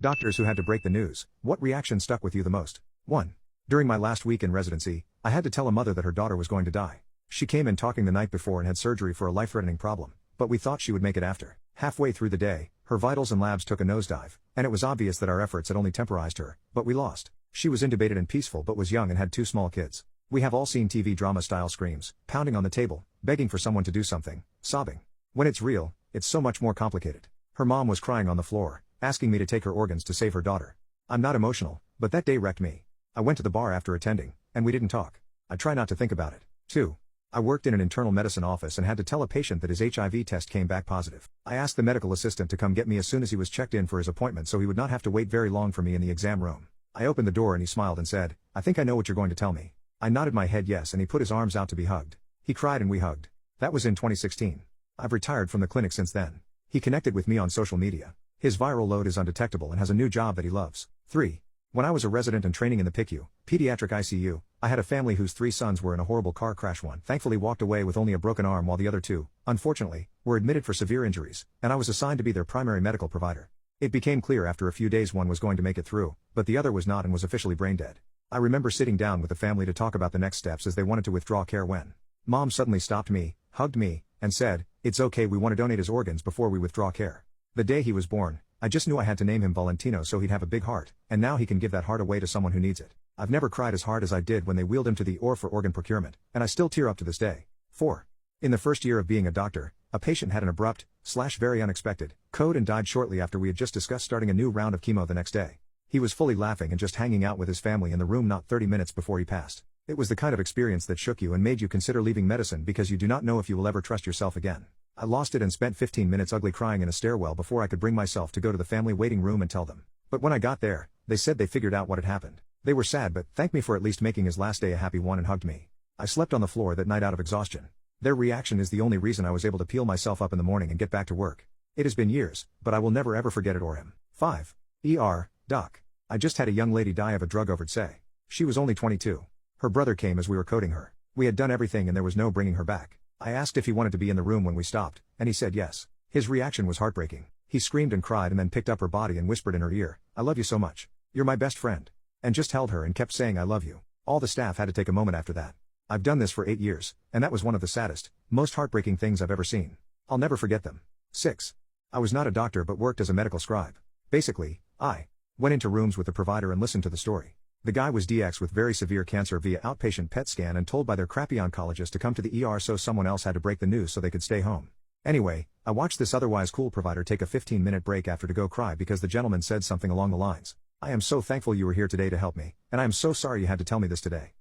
Doctors who had to break the news. What reaction stuck with you the most? 1. During my last week in residency, I had to tell a mother that her daughter was going to die. She came in talking the night before and had surgery for a life-threatening problem, but we thought she would make it after. Halfway through the day, her vitals and labs took a nosedive, and it was obvious that our efforts had only temporized her, but we lost. She was intubated and peaceful but was young and had 2 small kids. We have all seen TV drama-style screams, pounding on the table, begging for someone to do something, sobbing. When it's real, it's so much more complicated. Her mom was crying on the floor, asking me to take her organs to save her daughter. I'm not emotional, but that day wrecked me. I went to the bar after attending, and we didn't talk. I try not to think about it. 2. I worked in an internal medicine office and had to tell a patient that his HIV test came back positive. I asked the medical assistant to come get me as soon as he was checked in for his appointment so he would not have to wait very long for me in the exam room. I opened the door and he smiled and said, "I think I know what you're going to tell me." I nodded my head yes and he put his arms out to be hugged. He cried and we hugged. That was in 2016. I've retired from the clinic since then. He connected with me on social media. His viral load is undetectable and has a new job that he loves. 3. When I was a resident and training in the PICU, pediatric ICU, I had a family whose 3 sons were in a horrible car crash. One thankfully walked away with only a broken arm while the other 2, unfortunately, were admitted for severe injuries, and I was assigned to be their primary medical provider. It became clear after a few days one was going to make it through, but the other was not and was officially brain dead. I remember sitting down with the family to talk about the next steps as they wanted to withdraw care when Mom suddenly stopped me, hugged me, and said, "It's okay, we want to donate his organs before we withdraw care." The day he was born, I just knew I had to name him Valentino so he'd have a big heart, and now he can give that heart away to someone who needs it. I've never cried as hard as I did when they wheeled him to the OR for organ procurement, and I still tear up to this day. 4. In the first year of being a doctor, a patient had an abrupt, very unexpected, code and died shortly after we had just discussed starting a new round of chemo the next day. He was fully laughing and just hanging out with his family in the room not 30 minutes before he passed. It was the kind of experience that shook you and made you consider leaving medicine because you do not know if you will ever trust yourself again. I lost it and spent 15 minutes ugly crying in a stairwell before I could bring myself to go to the family waiting room and tell them. But when I got there, they said they figured out what had happened. They were sad but thanked me for at least making his last day a happy one and hugged me. I slept on the floor that night out of exhaustion. Their reaction is the only reason I was able to peel myself up in the morning and get back to work. It has been years, but I will never ever forget it or him. 5. Doc. I just had a young lady die of a drug overdose. She was only 22. Her brother came as we were coding her. We had done everything and there was no bringing her back. I asked if he wanted to be in the room when we stopped, and he said yes. His reaction was heartbreaking. He screamed and cried and then picked up her body and whispered in her ear, "I love you so much. You're my best friend." And just held her and kept saying "I love you." All the staff had to take a moment after that. I've done this for 8 years, and that was one of the saddest, most heartbreaking things I've ever seen. I'll never forget them. 6. I was not a doctor but worked as a medical scribe. Basically, I went into rooms with the provider and listened to the story. The guy was DX with very severe cancer via outpatient PET scan and told by their crappy oncologist to come to the ER so someone else had to break the news so they could stay home. Anyway, I watched this otherwise cool provider take a 15-minute break after to go cry because the gentleman said something along the lines, "I am so thankful you were here today to help me, and I am so sorry you had to tell me this today."